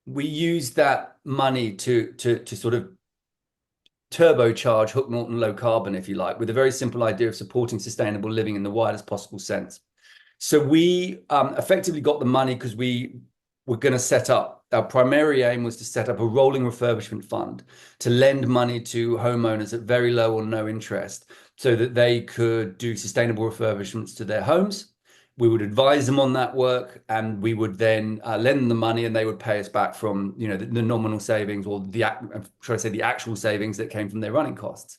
we used that money to sort of turbocharge Hook Norton low carbon, if you like, with a very simple idea of supporting sustainable living in the widest possible sense. So we effectively got the money because we were going to set up, our primary aim was to set up a rolling refurbishment fund to lend money to homeowners at very low or no interest so that they could do sustainable refurbishments to their homes. We would advise them on that work, and we would then lend them the money, and they would pay us back from, you know, the nominal savings, or should I say, the actual savings that came from their running costs.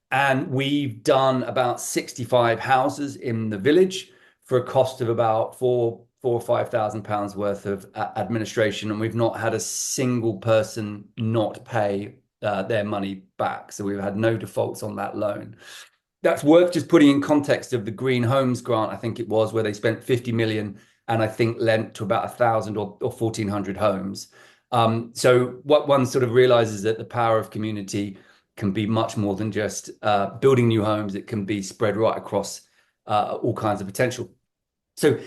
And we've done about 65 houses in the village for a cost of about four or £5,000 worth of administration, and we've not had a single person not pay their money back. So we've had no defaults on that loan. That's worth just putting in context of the Green Homes grant, I think it was, where they spent 50 million and I think lent to about 1,000 or 1,400 homes. So what one sort of realizes that the power of community can be much more than just building new homes. It can be spread right across all kinds of potential. So,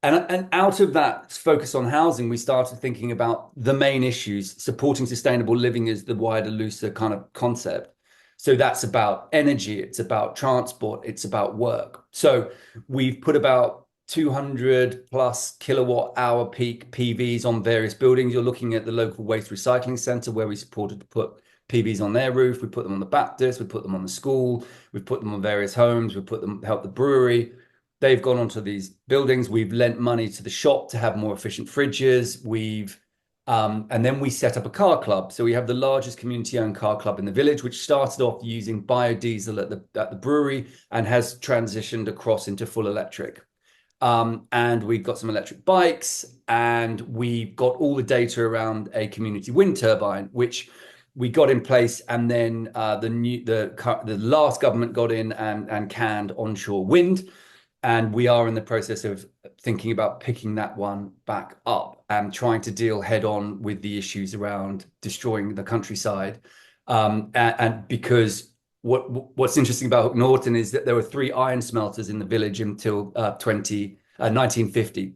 and out of that focus on housing, we started thinking about the main issues. Supporting sustainable living is the wider, looser kind of concept. So that's about energy, it's about transport, it's about work. So we've put about 200 plus kilowatt hour peak PVs on various buildings. You're looking at the local waste recycling centre where we supported to put PVs on their roof. We put them on the Baptist, we put them on the school, we put them on various homes, we put them, help the brewery. They've gone onto these buildings. We've lent money to the shop to have more efficient fridges. And then we set up a car club. So we have the largest community-owned car club in the village, which started off using biodiesel at the brewery and has transitioned across into full electric. And we've got some electric bikes, and we've got all the data around a community wind turbine, which we got in place, and then the last government got in and canned onshore wind. And we are in the process of thinking about picking that one back up and trying to deal head on with the issues around destroying the countryside. And because what's interesting about Norton is that there were 3 iron smelters in the village until 1950.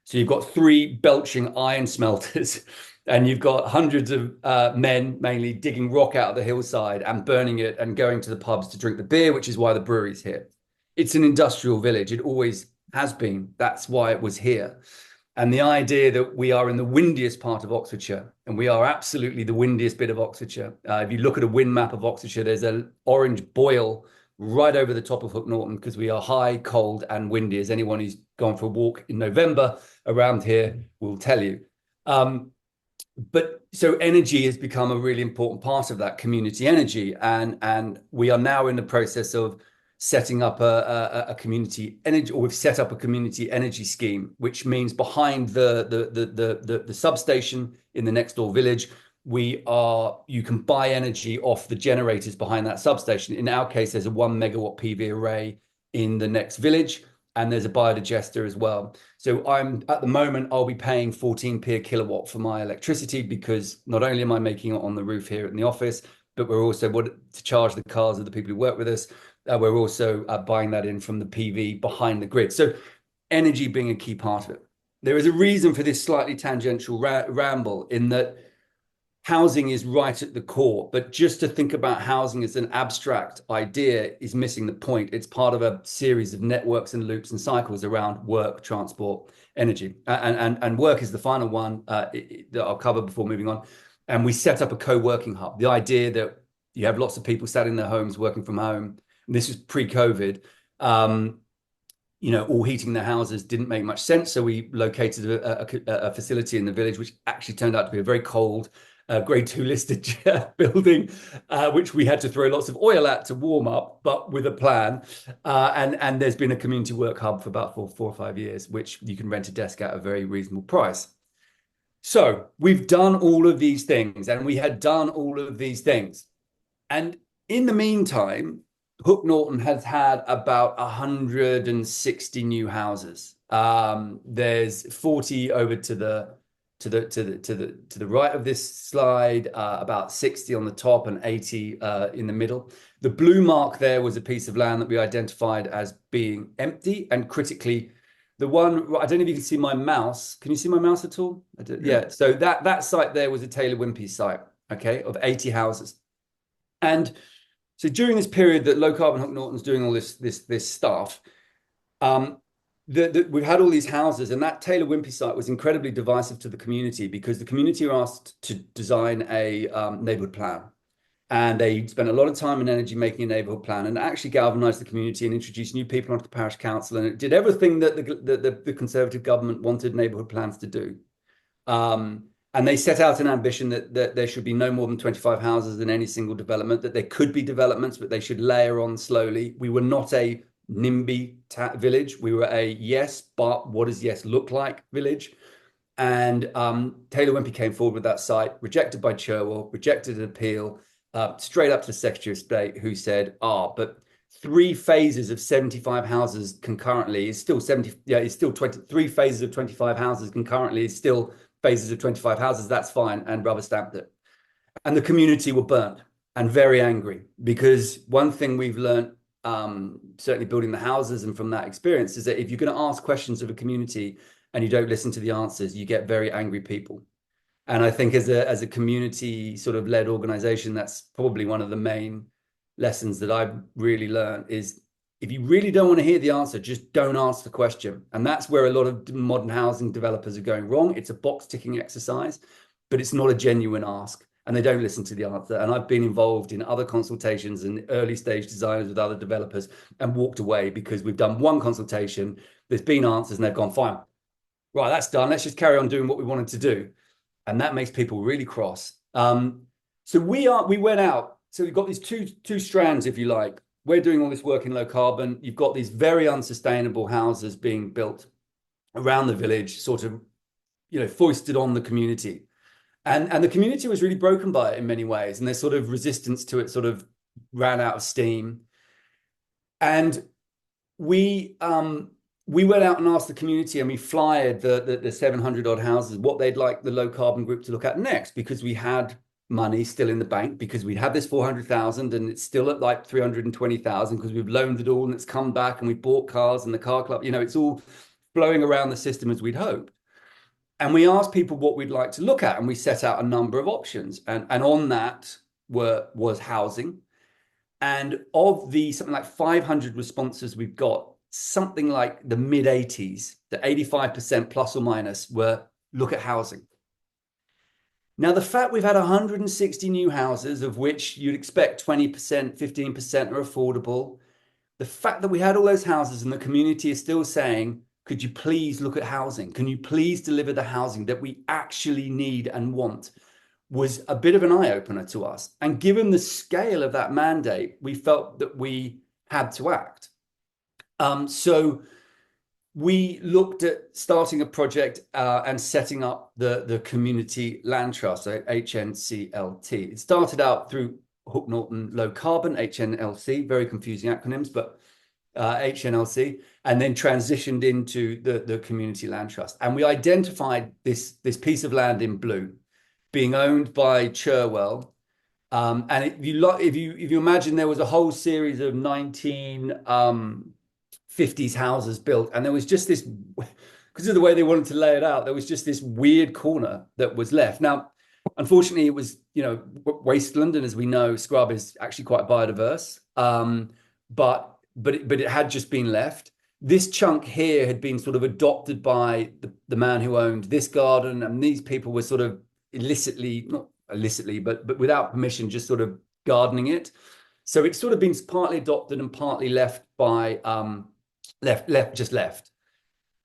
So you've got 3 belching iron smelters, and you've got hundreds of men mainly digging rock out of the hillside and burning it and going to the pubs to drink the beer, which is why the brewery's here. It's an industrial village. It always has been. That's why it was here. And the idea that we are in the windiest part of Oxfordshire, and we are absolutely the windiest bit of Oxfordshire. If you look at a wind map of Oxfordshire, there's an orange boil right over the top of Hook Norton because we are high, cold, and windy, as anyone who's gone for a walk in November around here will tell you. But so energy has become a really important part of that, community energy. And we are now in the process of setting up a community energy, or we've set up a community energy scheme, which means behind the substation in the next door village, you can buy energy off the generators behind that substation. In our case, there's a 1 megawatt PV array in the next village, and there's a biodigester as well. So at the moment, I'll be paying 14p a kilowatt for my electricity, because not only am I making it on the roof here in the office, but we're also to charge the cars of the people who work with us. We're also buying that in from the PV behind the grid. So energy being a key part of it. There is a reason for this slightly tangential ramble, in that housing is right at the core, but just to think about housing as an abstract idea is missing the point. It's part of a series of networks and loops and cycles around work, transport, energy. And work is the final one that I'll cover before moving on. And we set up a co-working hub. The idea that you have lots of people sat in their homes working from home. And this was pre-COVID. All heating their houses didn't make much sense. So we located a facility in the village, which actually turned out to be a very cold, grade 2 listed building, which we had to throw lots of oil at to warm up, but with a plan. And there's been a community work hub for about 4 or 5 years, which you can rent a desk at a very reasonable price. So we've done all of these things, and we had done all of these things. And in the meantime, Hook Norton has had about 160 new houses. There's 40 over to the right of this slide, about 60 on the top and 80 in the middle. The blue mark there was a piece of land that we identified as being empty, and critically, The one, I don't know if you can see my mouse. Can you see my mouse at all? Yeah. So that site there was a Taylor Wimpey site, okay, of 80 houses. And so during this period that low carbon Hook Norton's doing all this stuff, we've had all these houses, and that Taylor Wimpey site was incredibly divisive to the community because the community were asked to design a neighborhood plan. And they spent a lot of time and energy making a neighborhood plan and actually galvanized the community and introduced new people onto the parish council. And it did everything that the Conservative government wanted neighborhood plans to do. And they set out an ambition that there should be no more than 25 houses in any single development, that there could be developments, but they should layer on slowly. We were not a NIMBY village. We were a yes, but what does yes look like village? And Taylor Wimpey came forward with that site, rejected by Cherwell, rejected an appeal, straight up to the Secretary of State, who said, but 3 phases of 75 houses concurrently is still 70, it's still 23 phases of 25 houses concurrently is still phases of 25 houses, that's fine, and rubber stamped it. And the community were burnt and very angry, because one thing we've learned, certainly building the houses and from that experience, is that if you're going to ask questions of a community and you don't listen to the answers, you get very angry people. And I think as a community sort of led organization, that's probably one of the main lessons that I've really learned is, if you really don't want to hear the answer, just don't ask the question. And that's where a lot of modern housing developers are going wrong. It's a box ticking exercise, but it's not a genuine ask, and they don't listen to the answer. And I've been involved in other consultations and early stage designers with other developers and walked away because we've done one consultation, there's been answers, and they've gone, fine, right, that's done. Let's just carry on doing what we wanted to do. And that makes people really cross. So we went out. So we've got these two strands, if you like. We're doing all this work in low carbon. You've got these very unsustainable houses being built around the village, sort of, foisted on the community. And the community was really broken by it in many ways. And their sort of resistance to it sort of ran out of steam. And we went out and asked the community, and we flyered the 700 odd houses what they'd like the low carbon group to look at next, because we had money still in the bank, because we had this 400,000 and it's still at like 320,000 because we've loaned it all and it's come back, and we bought cars and the car club, it's all flowing around the system as we'd hoped. And we asked people what we'd like to look at, and we set out a number of options, and on that was housing. And of the something like 500 responses we've got, something like the mid 80s, the 85% plus or minus, were look at housing. Now, the fact we've had 160 new houses, of which you'd expect 20%, 15% are affordable, the fact that we had all those houses and the community is still saying, could you please look at housing? Can you please deliver the housing that we actually need and want? Was a bit of an eye-opener to us. And given the scale of that mandate, we felt that we had to act. So we looked at starting a project and setting up the Community Land Trust, so HNCLT. It started out through Hook Norton Low Carbon, HNLC, very confusing acronyms, but HNLC, and then transitioned into the Community Land Trust. And we identified this piece of land in blue being owned by Cherwell. And if you imagine, there was a whole series of 1950s houses built, and there was just this, because of the way they wanted to lay it out, there was just this weird corner that was left. Now, unfortunately, it was wasteland, and as we know, Scrub is actually quite biodiverse. But it had just been left. This chunk here had been sort of adopted by the man who owned this garden, and these people were sort of not illicitly, but without permission, just sort of gardening it. So it's sort of been partly adopted and partly left by left.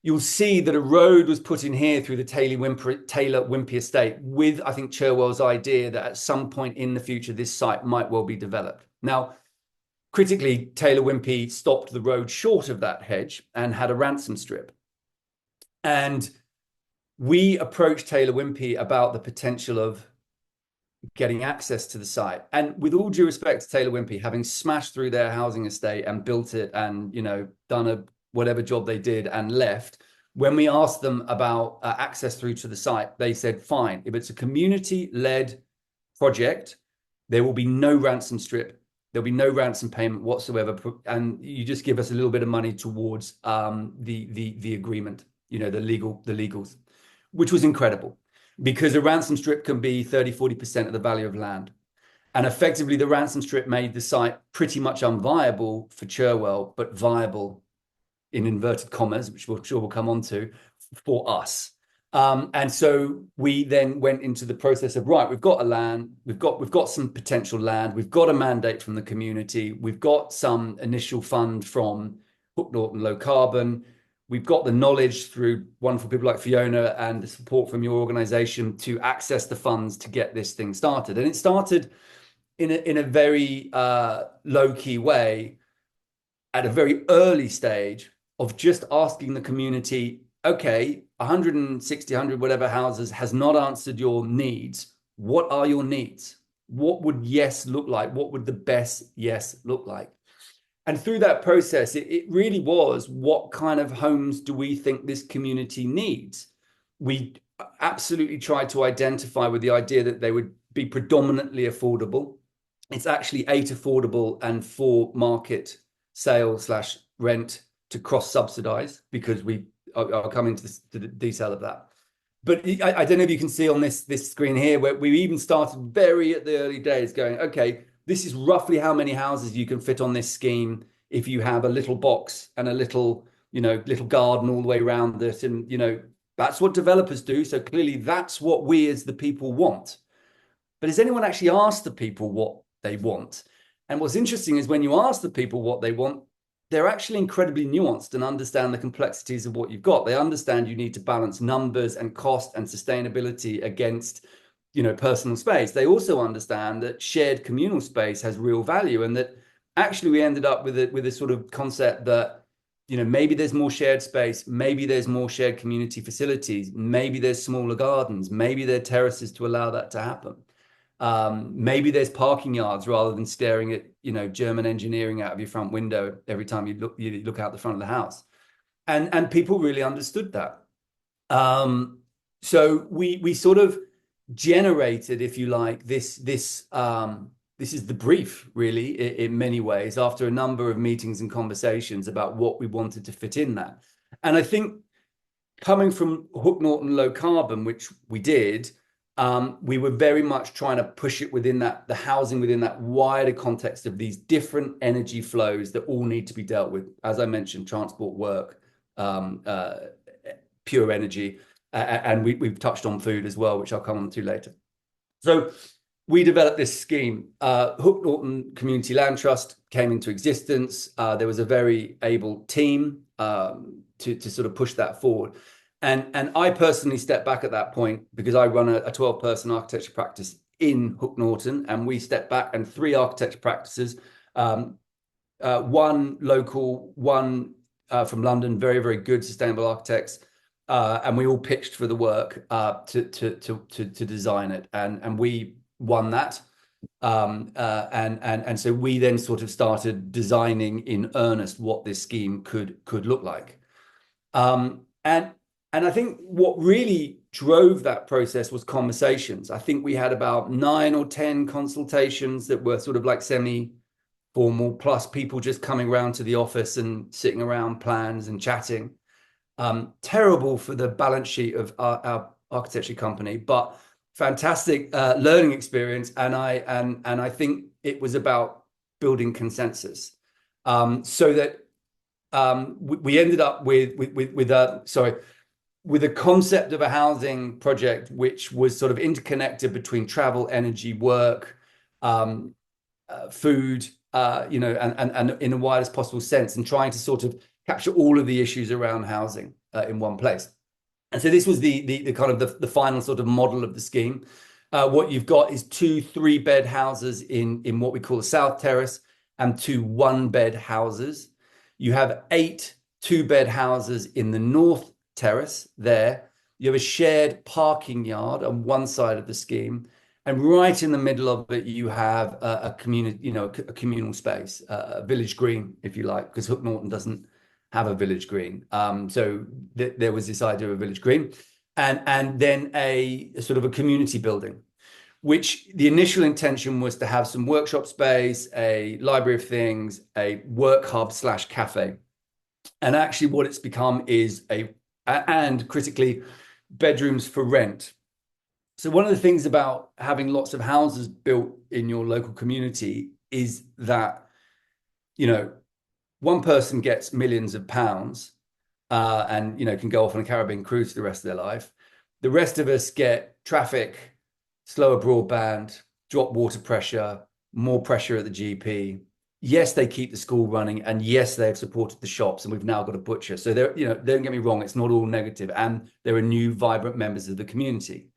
You'll see that a road was put in here through the Taylor Wimpey estate with, I think, Cherwell's idea that at some point in the future, this site might well be developed. Now, critically, Taylor Wimpey stopped the road short of that hedge and had a ransom strip. And we approached Taylor Wimpey about the potential of getting access to the site. And with all due respect to Taylor Wimpey, having smashed through their housing estate and built it and, done whatever job they did and left, when we asked them about access through to the site, they said, fine, if it's a community-led project, there will be no ransom strip. There'll be no ransom payment whatsoever, and you just give us a little bit of money towards the agreement, the legals, which was incredible, because a ransom strip can be 30-40% of the value of land. And effectively, the ransom strip made the site pretty much unviable for Cherwell, but viable in inverted commas, which we'll sure we'll come on to, for us. And so we then went into the process of, right, we've got a land, we've got some potential land, we've got a mandate from the community, we've got some initial fund from Hook Norton Low Carbon, we've got the knowledge through wonderful people like Fiona and the support from your organization to access the funds to get this thing started. And it started in a very low-key way at a very early stage of just asking the community, okay, 160, 100, whatever houses has not answered your needs. What are your needs? What would yes look like? What would the best yes look like? And through that process, it really was, what kind of homes do we think this community needs? We absolutely tried to identify with the idea that they would be predominantly affordable. It's actually 8 affordable and 4 market sale/rent to cross-subsidize, because I'll come into the detail of that. But I don't know if you can see on this screen here, where we even started very at the early days going, okay, this is roughly how many houses you can fit on this scheme if you have a little box and a little garden all the way around this. And, that's what developers do. So clearly that's what we as the people want. But has anyone actually asked the people what they want? And what's interesting is when you ask the people what they want, they're actually incredibly nuanced and understand the complexities of what you've got. They understand you need to balance numbers and cost and sustainability against, personal space. They also understand that shared communal space has real value, and that actually we ended up with a sort of concept that, maybe there's more shared space, maybe there's more shared community facilities, maybe there's smaller gardens, maybe there are terraces to allow that to happen. Maybe there's parking yards rather than staring at, German engineering out of your front window every time you look out the front of the house. And people really understood that. So we sort of generated, if you like, this is the brief, really, in many ways, after a number of meetings and conversations about what we wanted to fit in that. And I think coming from Hook Norton Low Carbon, which we did, we were very much trying to push it within the housing within that wider context of these different energy flows that all need to be dealt with. As I mentioned, transport, work, pure energy, and we've touched on food as well, which I'll come on to later. So we developed this scheme. Hook Norton Community Land Trust came into existence. There was a very able team to sort of push that forward. And I personally stepped back at that point because I run a 12-person architecture practice in Hook Norton, and we stepped back, and 3 architecture practices, one local, one from London, very, very good sustainable architects, and we all pitched for the work to design it, and we won that, and so we then sort of started designing in earnest what this scheme could look like, and I think what really drove that process was conversations. I think we had about 9 or 10 consultations that were sort of like semi-formal, plus people just coming around to the office and sitting around plans and chatting. Terrible for the balance sheet of our architecture company, but fantastic learning experience. And I think it was about building consensus, so that we ended up with a concept of a housing project which was sort of interconnected between travel, energy, work, food, and in the widest possible sense, and trying to sort of capture all of the issues around housing in one place. And so this was the kind of the final sort of model of the scheme. What you've got is 2 3-bed houses in what we call the South Terrace, and 2 1-bed houses. You have 8 2-bed houses in the North Terrace there. You have a shared parking yard on one side of the scheme, and right in the middle of it you have a community, a communal space, a village green, if you like, because Hook Norton doesn't have a village green. So there was this idea of a village green, and then a sort of a community building, which the initial intention was to have some workshop space, a library of things, a work hub / cafe. And actually what it's become is and critically, bedrooms for rent. So one of the things about having lots of houses built in your local community is that, you know, one person gets millions of pounds and, you know, can go off on a Caribbean cruise for the rest of their life. The rest of us get traffic, slower broadband, drop water pressure, more pressure at the GP. Yes, they keep the school running, and yes, they've supported the shops, and we've now got a butcher. So they're, you know, don't get me wrong, it's not all negative, and there are new, vibrant members of the community.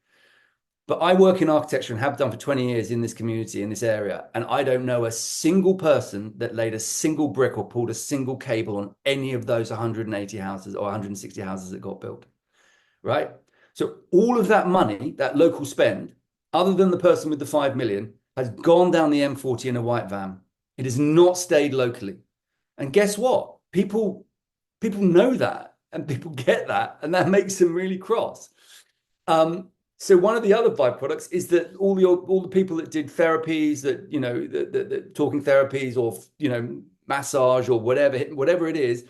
But I work in architecture and have done for 20 years in this community, in this area, and I don't know a single person that laid a single brick or pulled a single cable on any of those 180 houses or 160 houses that got built, right? So all of that money, that local spend, other than the person with the 5 million, has gone down the M40 in a white van. It has not stayed locally. And guess what? People know that, and people get that, and that makes them really cross. So one of the other byproducts is that all the people that did therapies, that, you know, the talking therapies, or, you know, massage or whatever it is,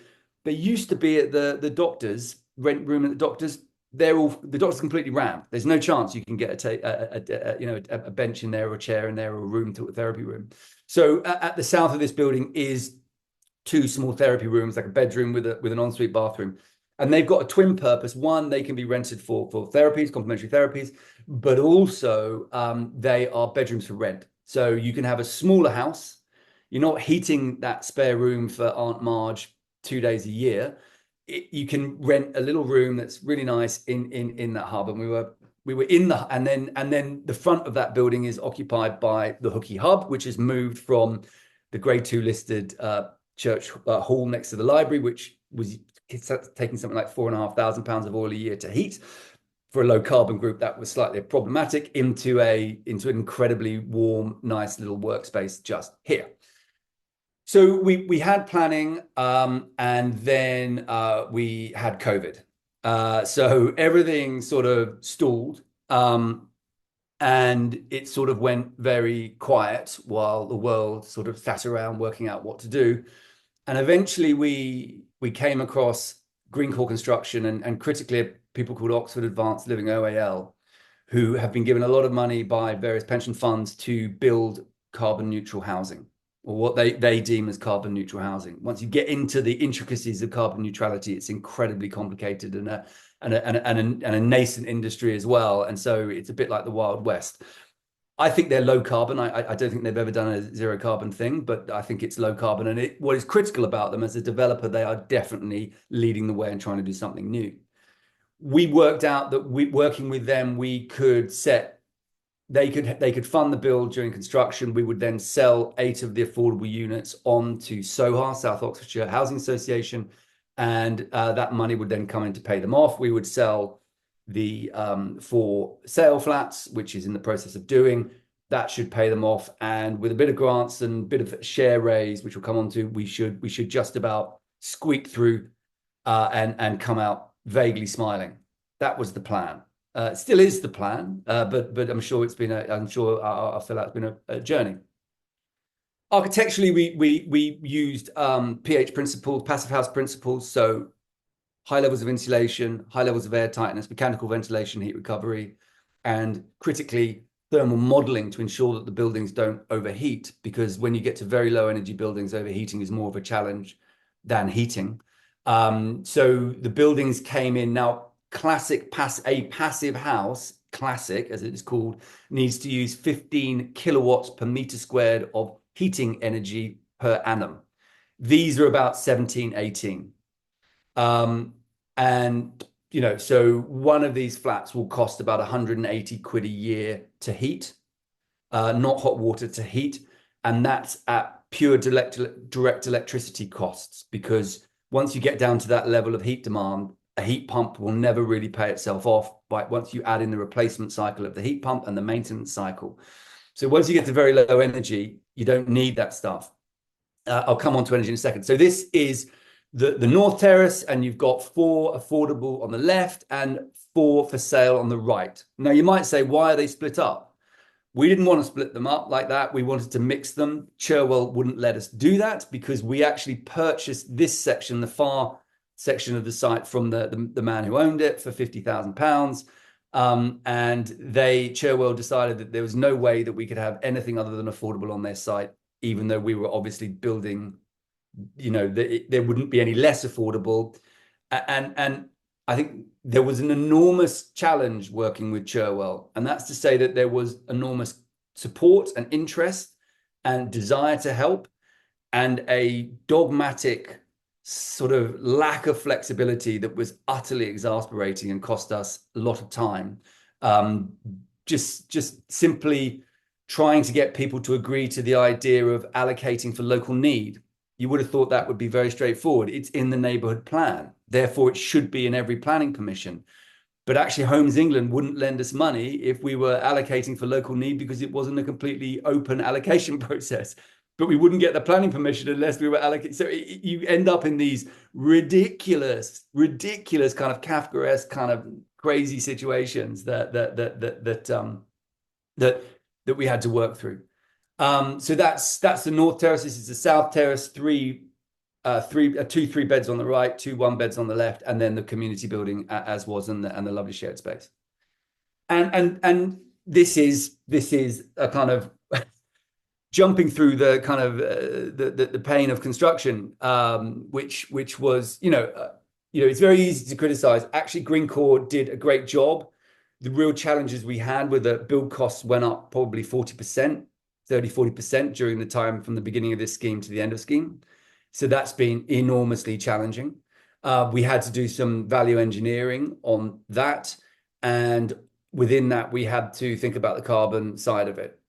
they used to be at the doctor's rent room at the doctor's. The doctor's completely rammed. There's no chance you can get a bench in there or a chair in there or a room to a therapy room. So at the south of this building is 2 small therapy rooms, like a bedroom with an ensuite bathroom. And they've got a twin purpose. One, they can be rented for therapies, complementary therapies, but also they are bedrooms for rent. So you can have a smaller house. You're not heating that spare room for Aunt Marge 2 days a year. You can rent a little room that's really nice in that hub. And we were in the, and then the front of that building is occupied by the Hooky Hub, which has moved from the grade 2 listed church hall next to the library, which was taking something like £4,500 of oil a year to heat. For a low carbon group, that was slightly problematic, into an incredibly warm, nice little workspace just here. So we had planning, and then we had COVID. So everything sort of stalled, and it sort of went very quiet while the world sort of sat around working out what to do. And eventually we came across Greencore Construction and critically people called Oxford Advanced Living, OAL, who have been given a lot of money by various pension funds to build carbon neutral housing, or what they deem as carbon neutral housing. Once you get into the intricacies of carbon neutrality, it's incredibly complicated and a nascent industry as well. And so it's a bit like the Wild West. I think they're low carbon. I don't think they've ever done a zero carbon thing, but I think it's low carbon. And what is critical about them as a developer, they are definitely leading the way and trying to do something new. We worked out that working with them, we could they could fund the build during construction. We would then sell 8 of the affordable units on to SOHA, South Oxfordshire Housing Association, and that money would then come in to pay them off. We would sell the 4 sale flats, which is in the process of doing. That should pay them off, and with a bit of grants and a bit of share raise, which we'll come on to, we should just about squeak through and come out vaguely smiling. That was the plan. It still is the plan, but I'm sure it's been I feel like it's been a journey. Architecturally, we used PH principles, passive house principles, so high levels of insulation, high levels of air tightness, mechanical ventilation, heat recovery, and critically thermal modeling to ensure that the buildings don't overheat, because when you get to very low energy buildings, overheating is more of a challenge than heating. So the buildings came in. Now, a passive house, classic as it is called, needs to use 15 kilowatts per meter squared of heating energy per annum. These are about 17, 18. And, you know, so one of these flats will cost about 180 quid a year to heat, not hot water, to heat. And that's at pure direct electricity costs, because once you get down to that level of heat demand, a heat pump will never really pay itself off. But once you add in the replacement cycle of the heat pump and the maintenance cycle. So once you get to very low energy, you don't need that stuff. I'll come on to energy in a second. So this is the North Terrace, and you've got 4 affordable on the left and 4 for sale on the right. Now, you might say, why are they split up? We didn't want to split them up like that. We wanted to mix them. Cherwell wouldn't let us do that because we actually purchased this section, the far section of the site, from the man who owned it for £50,000. And Cherwell decided that there was no way that we could have anything other than affordable on their site, even though we were obviously building, there wouldn't be any less affordable. And I think there was an enormous challenge working with Cherwell, and that's to say that there was enormous support and interest and desire to help, and a dogmatic sort of lack of flexibility that was utterly exasperating and cost us a lot of time. Just simply trying to get people to agree to the idea of allocating for local need. You would have thought that would be very straightforward. It's in the neighbourhood plan. Therefore, it should be in every planning permission. But actually, Homes England wouldn't lend us money if we were allocating for local need because it wasn't a completely open allocation process. But we wouldn't get the planning permission unless we were allocated. So you end up in these ridiculous kind of Kafkaesque kind of crazy situations that we had to work through. So that's the North Terrace. This is the South Terrace. Two 3-beds on the right, 2 1-beds on the left, and then the community building as was, and the lovely shared space. And this is a kind of jumping through the kind of the pain of construction, which was it's very easy to criticize. Actually, Greencore did a great job. The real challenges we had were that build costs went up probably 40%, 30-40% during the time from the beginning of this scheme to the end of scheme. So that's been enormously challenging. We had to do some value engineering on that. And within that, we had to think about the carbon side of it.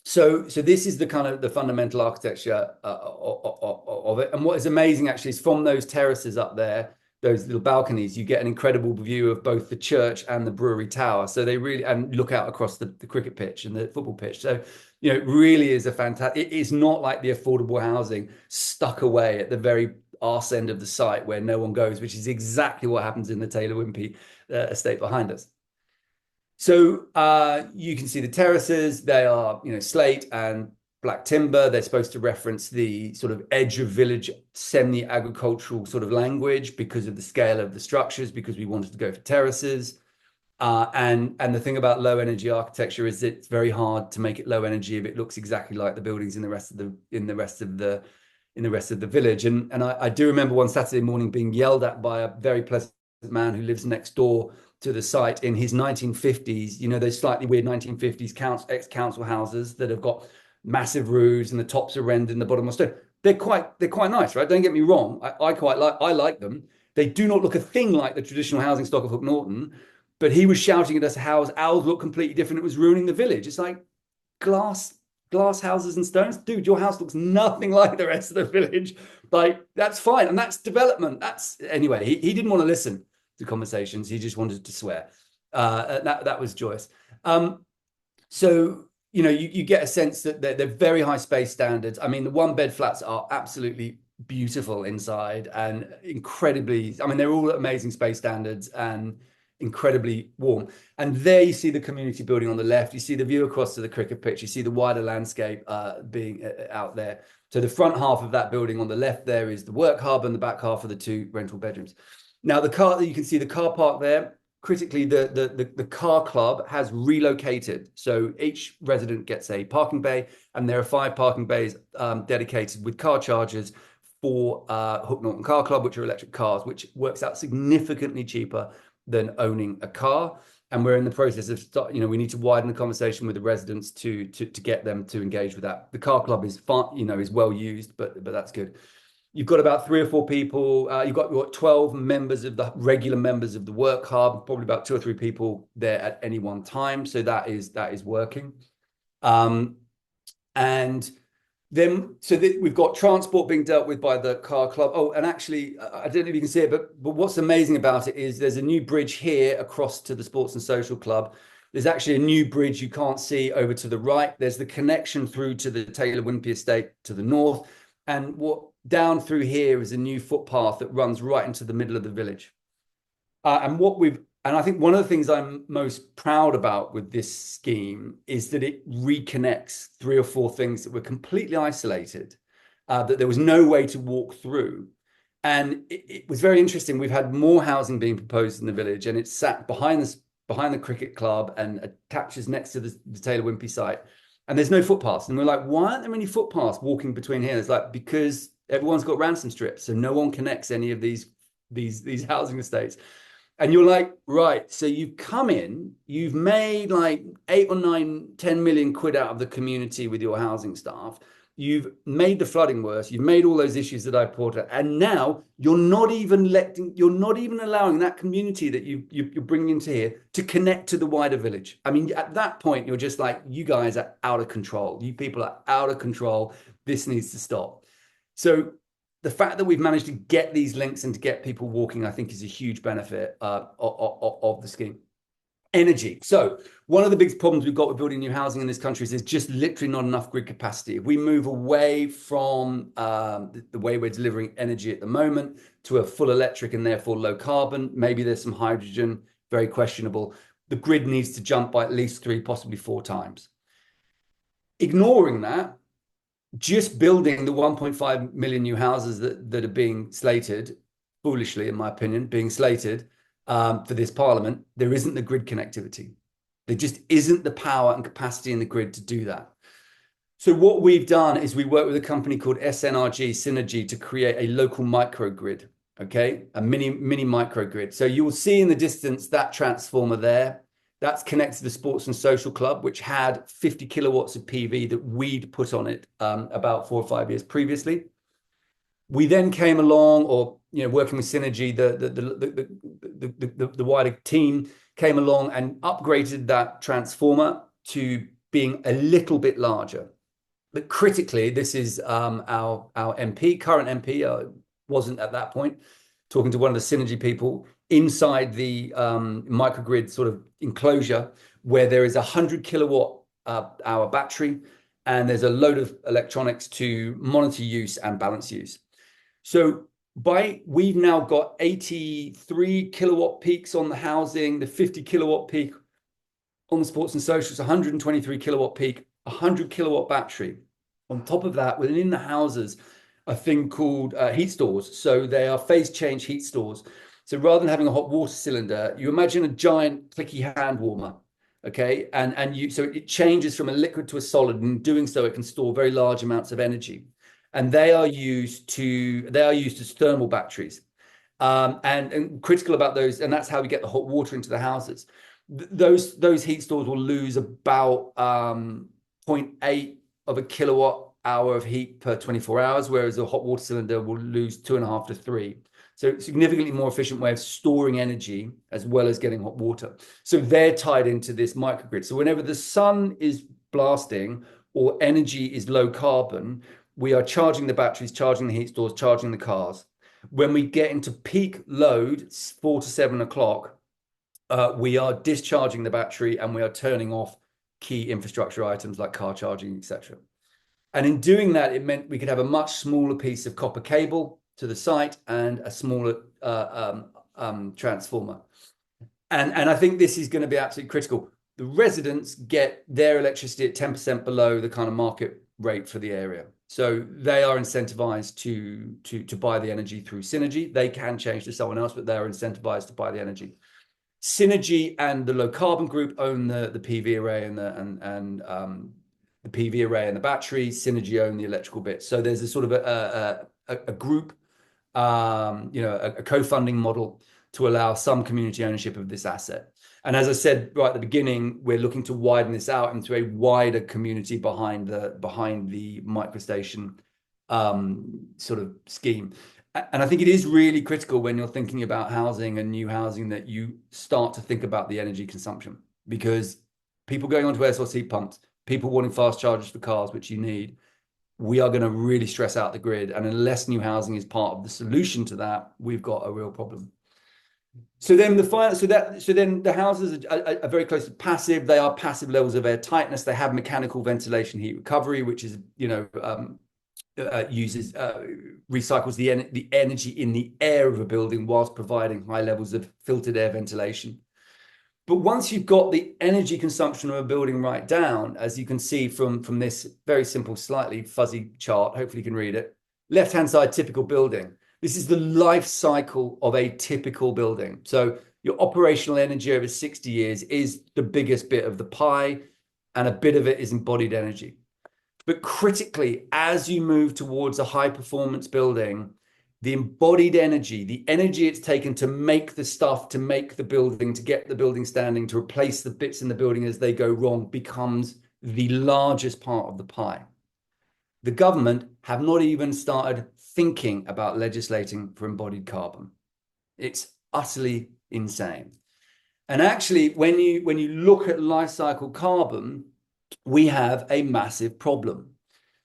So this is the kind of the fundamental architecture of it. And what is amazing actually is from those terraces up there, those little balconies, you get an incredible view of both the church and the brewery tower. So they really, and look out across the cricket pitch and the football pitch. So, it really is a fantastic, it is not like the affordable housing stuck away at the very arse end of the site where no one goes, which is exactly what happens in the Taylor Wimpey estate behind us. So you can see the terraces. They are, slate and black timber. They're supposed to reference the sort of edge of village semi-agricultural sort of language because of the scale of the structures, because we wanted to go for terraces. And the thing about low energy architecture is it's very hard to make it low energy if it looks exactly like the buildings in the rest of the village. And I do remember one Saturday morning being yelled at by a very pleasant man who lives next door to the site in his 1950s, those slightly weird 1950s ex-council houses that have got massive roofs and the tops are rendered and the bottom are stone. They're quite nice, right? Don't get me wrong. I like them. They do not look a thing like the traditional housing stock of Hook Norton, but he was shouting at us how ours look completely different. It was ruining the village. It's like glass houses and stones. Dude, your house looks nothing like the rest of the village. Like, that's fine. And that's development. Anyway, he didn't want to listen to conversations. He just wanted to swear. That was joyous. So, you get a sense that they're very high space standards. I mean, the 1-bed flats are absolutely beautiful inside and they're all amazing space standards and incredibly warm. And there you see the community building on the left. You see the view across to the cricket pitch. You see the wider landscape being out there. So the front half of that building on the left there is the work hub, and the back half are the 2 rental bedrooms. Now, you can see the car park there. Critically, the car club has relocated. So each resident gets a parking bay, and there are 5 parking bays dedicated with car chargers for Hook Norton Car Club, which are electric cars, which works out significantly cheaper than owning a car. And we're in the process of we need to widen the conversation with the residents to get them to engage with that. The car club is fun, is well used, but that's good. You've got about 3 or 4 people. You've got 12 members of the regular members of the work hub, probably about 2 or 3 people there at any one time. So that is working. And then, we've got transport being dealt with by the car club. Oh, and actually, I don't know if you can see it, but what's amazing about it is there's a new bridge here across to the Sports and Social Club. There's actually a new bridge you can't see over to the right. There's the connection through to the Taylor Wimpey estate to the north. And down through here is a new footpath that runs right into the middle of the village. And what we've And I think one of the things I'm most proud about with this scheme is that it reconnects three or four things that were completely isolated, that there was no way to walk through. And it was very interesting. We've had more housing being proposed in the village, and it's sat behind the cricket club and attaches next to the Taylor Wimpey site. And there's no footpaths. And we're like, why aren't there any footpaths walking between here? It's like, because everyone's got ransom strips, so no one connects any of these housing estates. And you're like, right, so you've come in, you've made like 8 or 9, 10 million quid out of the community with your housing staff. You've made the flooding worse. You've made all those issues that I brought up, and now you're not even allowing that community that you're bringing into here to connect to the wider village. I mean, at that point, you're just like, you guys are out of control. You people are out of control. This needs to stop. So the fact that we've managed to get these links and to get people walking, I think, is a huge benefit of the scheme. Energy. So one of the biggest problems we've got with building new housing in this country is there's just literally not enough grid capacity. If we move away from the way we're delivering energy at the moment to a full electric and therefore low carbon, maybe there's some hydrogen, very questionable. The grid needs to jump by at least 3, possibly 4 times. Ignoring that, just building the 1.5 million new houses that are being slated, foolishly, in my opinion, being slated for this parliament, there isn't the grid connectivity. There just isn't the power and capacity in the grid to do that. So what we've done is we work with a company called SNRG Synergy to create a local microgrid, okay? A mini microgrid. So you will see in the distance that transformer there. That's connected to the Sports and Social Club, which had 50 kilowatts of PV that we'd put on it about 4 or 5 years previously. We then came along, or working with Synergy, the wider team came along and upgraded that transformer to being a little bit larger. But critically, this is our MP, current MP, wasn't at that point, talking to one of the Synergy people inside the microgrid sort of enclosure, where there is a 100 kilowatt hour battery, and there's a load of electronics to monitor use and balance use. So we've now got 83 kilowatt peaks on the housing, the 50 kilowatt peak on the Sports and Socials, 123 kilowatt peak, 100 kilowatt battery. On top of that, within the houses, a thing called heat stores. So they are phase change heat stores. So rather than having a hot water cylinder, you imagine a giant clicky hand warmer, okay? So it changes from a liquid to a solid, and in doing so, it can store very large amounts of energy. And they are used as thermal batteries. And critical about those, and that's how we get the hot water into the houses. Those heat stores will lose about 0.8 of a kilowatt hour of heat per 24 hours, whereas a hot water cylinder will lose 2.5 to 3. So significantly more efficient way of storing energy as well as getting hot water. So they're tied into this microgrid. So whenever the sun is blasting or energy is low carbon, we are charging the batteries, charging the heat stores, charging the cars. When we get into peak load, 4 to 7 o'clock, we are discharging the battery and we are turning off key infrastructure items like car charging, etc. And in doing that, it meant we could have a much smaller piece of copper cable to the site and a smaller transformer. And I think this is going to be absolutely critical. The residents get their electricity at 10% below the kind of market rate for the area. So they are incentivized to buy the energy through Synergy. They can change to someone else, but they're incentivized to buy the energy. Synergy and the low carbon group own the PV array and the PV array and the battery. Synergy own the electrical bit. So there's a sort of a group, a co-funding model to allow some community ownership of this asset. And as I said right at the beginning, we're looking to widen this out into a wider community behind the microstation sort of scheme. And I think it is really critical when you're thinking about housing and new housing that you start to think about the energy consumption, because people going onto air source heat pumps, people wanting fast chargers for cars, which you need, we are going to really stress out the grid. And unless new housing is part of the solution to that, we've got a real problem. So then the houses are very close to passive. They are passive levels of air tightness. They have mechanical ventilation heat recovery, which is recycles the energy in the air of a building whilst providing high levels of filtered air ventilation. But once you've got the energy consumption of a building right down, as you can see from this very simple, slightly fuzzy chart, hopefully you can read it. Left-hand side, typical building. This is the life cycle of a typical building. So your operational energy over 60 years is the biggest bit of the pie, and a bit of it is embodied energy. But critically, as you move towards a high-performance building, the embodied energy, the energy it's taken to make the stuff, to make the building, to get the building standing, to replace the bits in the building as they go wrong, becomes the largest part of the pie. The government have not even started thinking about legislating for embodied carbon. It's utterly insane. And actually, when you look at life cycle carbon, we have a massive problem.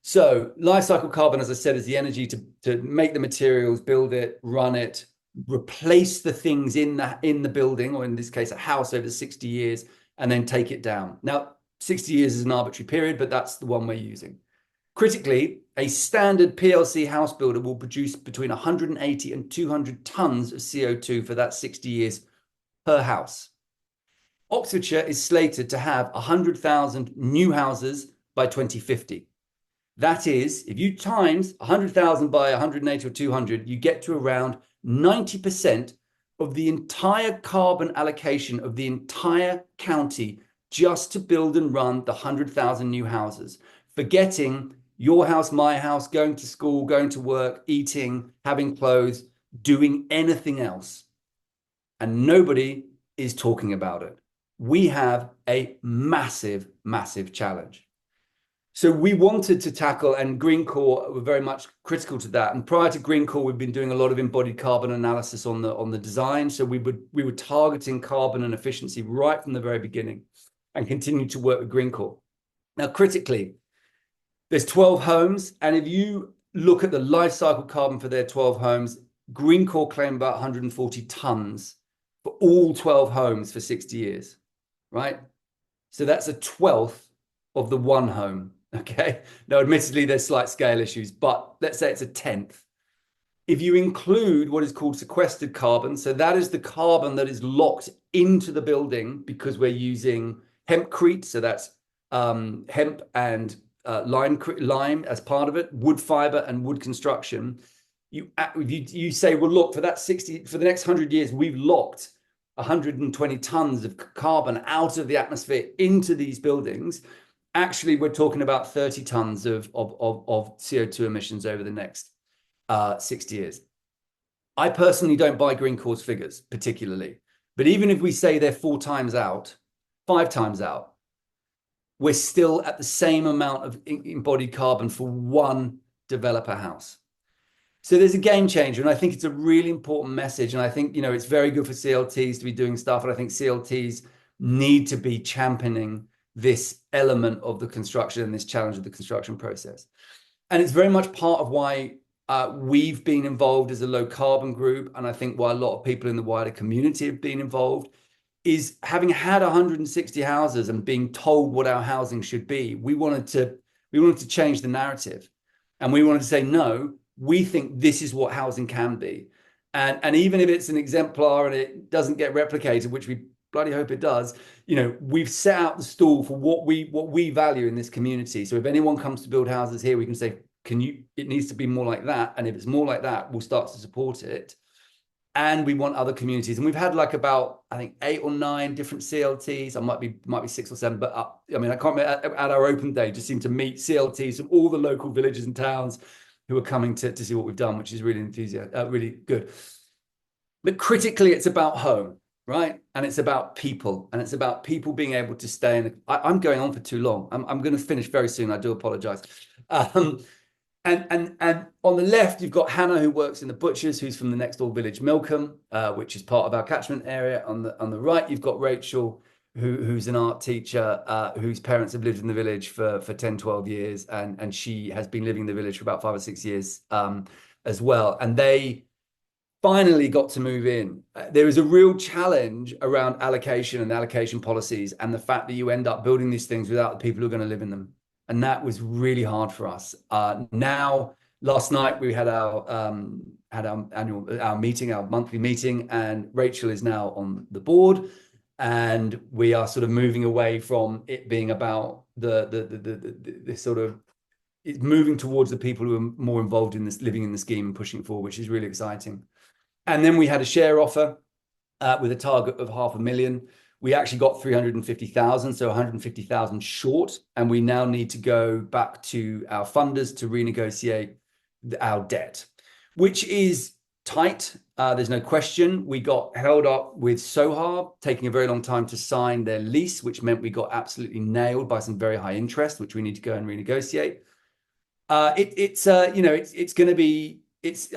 So life cycle carbon, as I said, is the energy to make the materials, build it, run it, replace the things in the building, or in this case, a house over 60 years, and then take it down. Now, 60 years is an arbitrary period, but that's the one we're using. Critically, a standard PLC house builder will produce between 180 and 200 tons of CO2 for that 60 years per house. Oxfordshire is slated to have 100,000 new houses by 2050. That is, if you times 100,000 by 180 or 200, you get to around 90% of the entire carbon allocation of the entire county just to build and run the 100,000 new houses, forgetting your house, my house, going to school, going to work, eating, having clothes, doing anything else. And nobody is talking about it. We have a massive, massive challenge. So we wanted to tackle, and Greencore were very much critical to that. And prior to Greencore, we've been doing a lot of embodied carbon analysis on the design. So we were targeting carbon and efficiency right from the very beginning, and continue to work with Greencore. Now, critically, there's 12 homes, and if you look at the life cycle carbon for their 12 homes, Greencore claim about 140 tons for all 12 homes for 60 years, right? So that's a 12th of the one home. Okay. Now, admittedly, there's slight scale issues, but let's say it's a 10th. If you include what is called sequestered carbon, so that is the carbon that is locked into the building because we're using hempcrete, so that's hemp and lime as part of it, wood fiber and wood construction. You say, well, look, for the next 100 years, we've locked 120 tons of carbon out of the atmosphere into these buildings. Actually, we're talking about 30 tons of CO2 emissions over the next 60 years. I personally don't buy Greencore's figures particularly, but even if we say they're 4 times out, 5 times out, we're still at the same amount of embodied carbon for one developer house. So there's a game changer, and I think it's a really important message. And I think, it's very good for CLTs to be doing stuff, and I think CLTs need to be championing this element of the construction and this challenge of the construction process. And it's very much part of why we've been involved as a low carbon group, and I think why a lot of people in the wider community have been involved, is having had 160 houses and being told what our housing should be. We wanted to change the narrative, and we wanted to say, no, we think this is what housing can be. And even if it's an exemplar and it doesn't get replicated, which we bloody hope it does, we've set out the stall for what we value in this community. So if anyone comes to build houses here, we can say, it needs to be more like that. And if it's more like that, we'll start to support it. And we want other communities. And we've had about, I think, 8 or 9 different CLTs. I might be 6 or 7, but I can't remember, at our open day, just seem to meet CLTs from all the local villages and towns who are coming to see what we've done, which is really really good. But critically, it's about home, right? And it's about people, and it's about people being able to stay I'm going on for too long. I'm going to finish very soon. I do apologize. And on the left, you've got Hannah, who works in the butchers, who's from the next door village, Milcombe, which is part of our catchment area. On the right, you've got Rachel, who's an art teacher, whose parents have lived in the village for 10, 12 years. And she has been living in the village for about 5 or 6 years as well. And they finally got to move in. There is a real challenge around allocation and allocation policies, and the fact that you end up building these things without the people who are going to live in them. And that was really hard for us. Now, last night we had our meeting, our monthly meeting, and Rachel is now on the board. and we are sort of moving away from it being about the sort of, it's moving towards the people who are more involved in this, living in the scheme and pushing it forward, which is really exciting. And then we had a share offer with a target of 500,000. We actually got 350,000, so 150,000 short, and we now need to go back to our funders to renegotiate our debt, which is tight. There's no question. We got held up with Sohar taking a very long time to sign their lease, which meant we got absolutely nailed by some very high interest, which we need to go and renegotiate. It's going to be,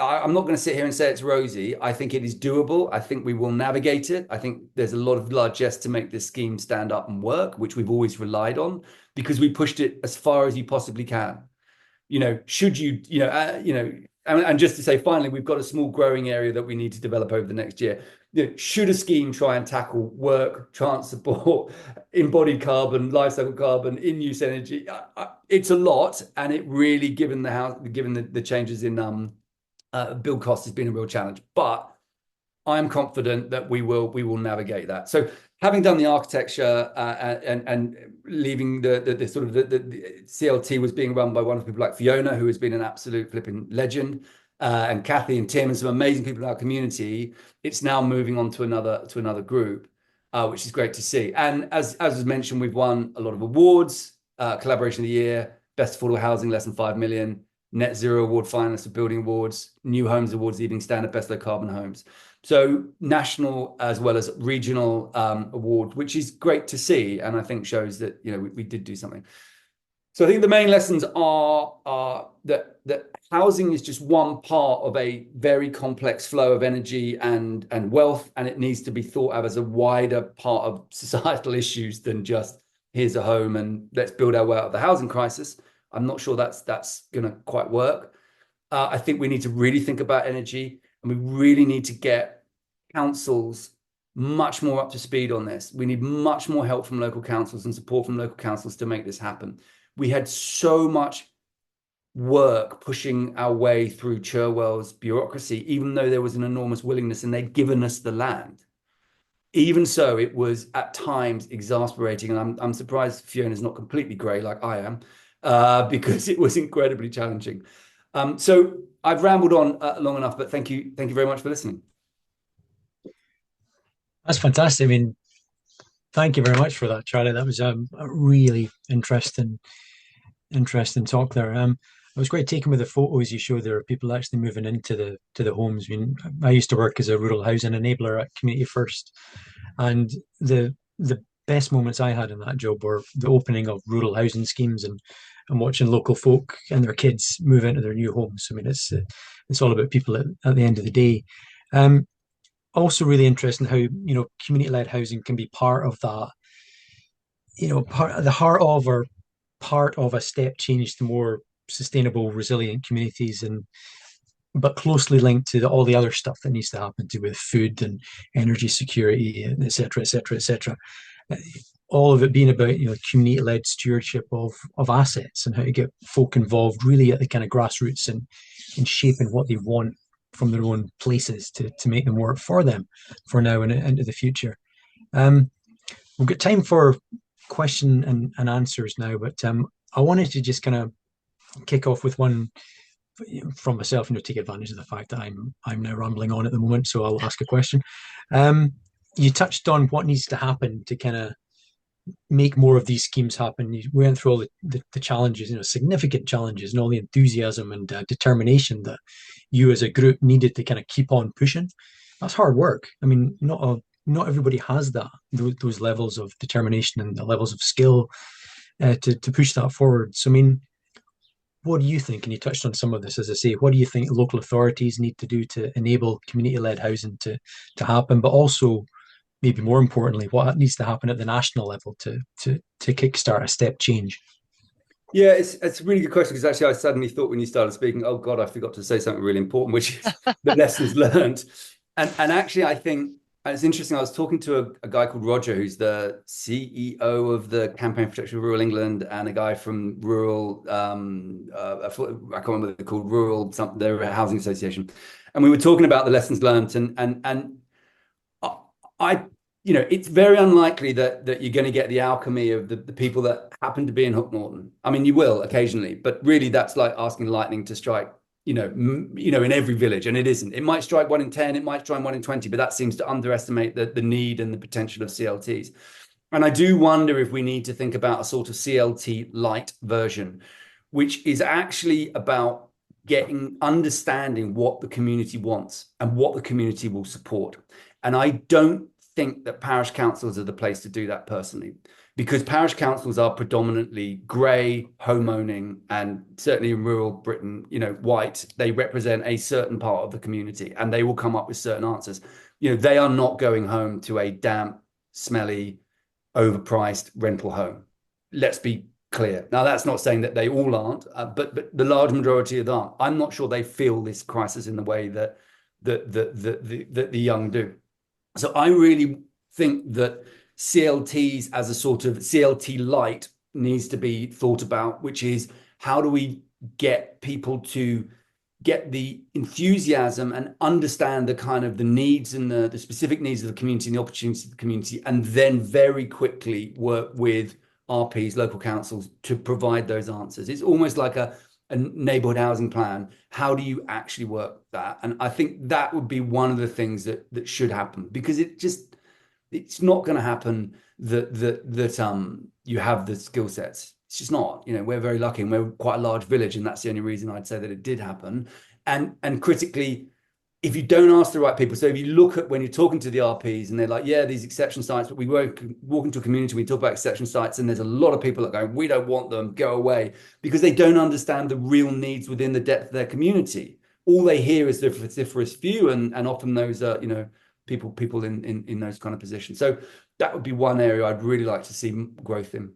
I'm not going to sit here and say it's rosy. I think it is doable. I think we will navigate it. I think there's a lot of largesse to make this scheme stand up and work, which we've always relied on because we pushed it as far as you possibly can. Should you, and just to say, finally, we've got a small growing area that we need to develop over the next year. Should a scheme try and tackle work, transport, embodied carbon, life cycle carbon, in-use energy? It's a lot, and it really, given the changes in build costs, has been a real challenge. But I'm confident that we will navigate that. So, having done the architecture and leaving the sort of the CLT was being run by wonderful people like Fiona, who has been an absolute flipping legend, and Kathy and Tim and some amazing people in our community. It's now moving on to another group, which is great to see. And as was mentioned, we've won a lot of awards: Collaboration of the Year, Best Affordable Housing, less than 5 million, Net Zero Award finalists of Building Awards, New Homes Awards, Evening Standard, Best Low Carbon Homes. So national as well as regional award, which is great to see, and I think shows that we did do something. So I think the main lessons are that housing is just one part of a very complex flow of energy and wealth, and it needs to be thought of as a wider part of societal issues than just here's a home and let's build our way out of the housing crisis. I'm not sure that's going to quite work. I think we need to really think about energy, and we really need to get councils much more up to speed on this. We need much more help from local councils and support from local councils to make this happen. We had so much work pushing our way through Cherwell's bureaucracy, even though there was an enormous willingness and they'd given us the land. Even so, it was at times exasperating, and I'm surprised Fiona's not completely grey like I am, because it was incredibly challenging. So I've rambled on long enough, but thank you very much for listening. That's fantastic. I mean, thank you very much for that, Charlie. That was a really interesting talk there. It was great taking with the photos you showed there of people actually moving into the homes. I mean, I used to work as a rural housing enabler at Community First, and the best moments I had in that job were the opening of rural housing schemes and watching local folk and their kids move into their new homes. I mean, it's all about people at the end of the day. Also really interesting how community-led housing can be part of that, part of the heart of or part of a step change to more sustainable, resilient communities, and but closely linked to all the other stuff that needs to happen to with food and energy security, and et cetera, et cetera, et cetera. All of it being about community-led stewardship of assets and how to get folk involved really at the kind of grassroots and in shaping what they want from their own places to make them work for them for now and into the future. We've got time for question and answers now, but I wanted to just kind of kick off with one from myself, take advantage of the fact that I'm now rambling on at the moment, so I'll ask a question. You touched on what needs to happen to kind of make more of these schemes happen. You went through all the challenges, significant challenges, and all the enthusiasm and determination that you as a group needed to kind of keep on pushing. That's hard work. I mean, not everybody has those levels of determination and the levels of skill to push that forward. So, I mean, what do you think? And you touched on some of this, as I say. What do you think local authorities need to do to enable community-led housing to happen, but also, maybe more importantly, what needs to happen at the national level to kickstart a step change? Yeah, it's a really good question, because actually I suddenly thought when you started speaking, oh God, I forgot to say something really important, which is the lessons learned. And actually, I think it's interesting. I was talking to a guy called Roger, who's the CEO of the Campaign for Protection of Rural England, and a guy from rural, I can't remember what they're called, rural something, they're a housing association. And we were talking about the lessons learned, and it's very unlikely that you're going to get the alchemy of the people that happen to be in Hook Norton. I mean, you will occasionally, but really that's like asking lightning to strike, in every village, and it isn't. It might strike 1 in 10, it might strike 1 in 20, but that seems to underestimate the need and the potential of CLTs. And I do wonder if we need to think about a sort of CLT light version, which is actually about understanding what the community wants and what the community will support. And I don't think that parish councils are the place to do that personally, because parish councils are predominantly grey, homeowning, and certainly in rural Britain, white. They represent a certain part of the community, and they will come up with certain answers. They are not going home to a damp, smelly, overpriced rental home. Let's be clear. Now, that's not saying that they all aren't, but the large majority of them aren't. I'm not sure they feel this crisis in the way that the young do. So I really think that CLTs as a sort of CLT light needs to be thought about, which is how do we get people to get the enthusiasm and understand the kind of the needs and the specific needs of the community and the opportunities of the community, and then very quickly work with RPs, local councils, to provide those answers. It's almost like a neighborhood housing plan. How do you actually work that? And I think that would be one of the things that should happen, because it's not going to happen that you have the skill sets. It's just not. We're very lucky, and we're quite a large village, and that's the only reason I'd say that it did happen. And critically, if you don't ask the right people, so if you look at when you're talking to the RPs and they're like, yeah, these exception sites, but we walk into a community, we talk about exception sites, and there's a lot of people that go, we don't want them, go away, because they don't understand the real needs within the depth of their community. All they hear is the vociferous few, and often those are, people in those kind of positions. So that would be one area I'd really like to see growth in.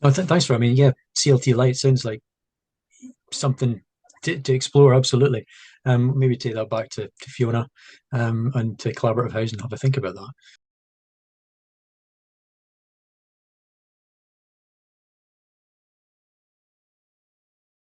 Oh, thanks for. I mean, yeah, CLT light sounds like something to explore. Absolutely. Maybe take that back to Fiona and to collaborative housing. Have a think about that.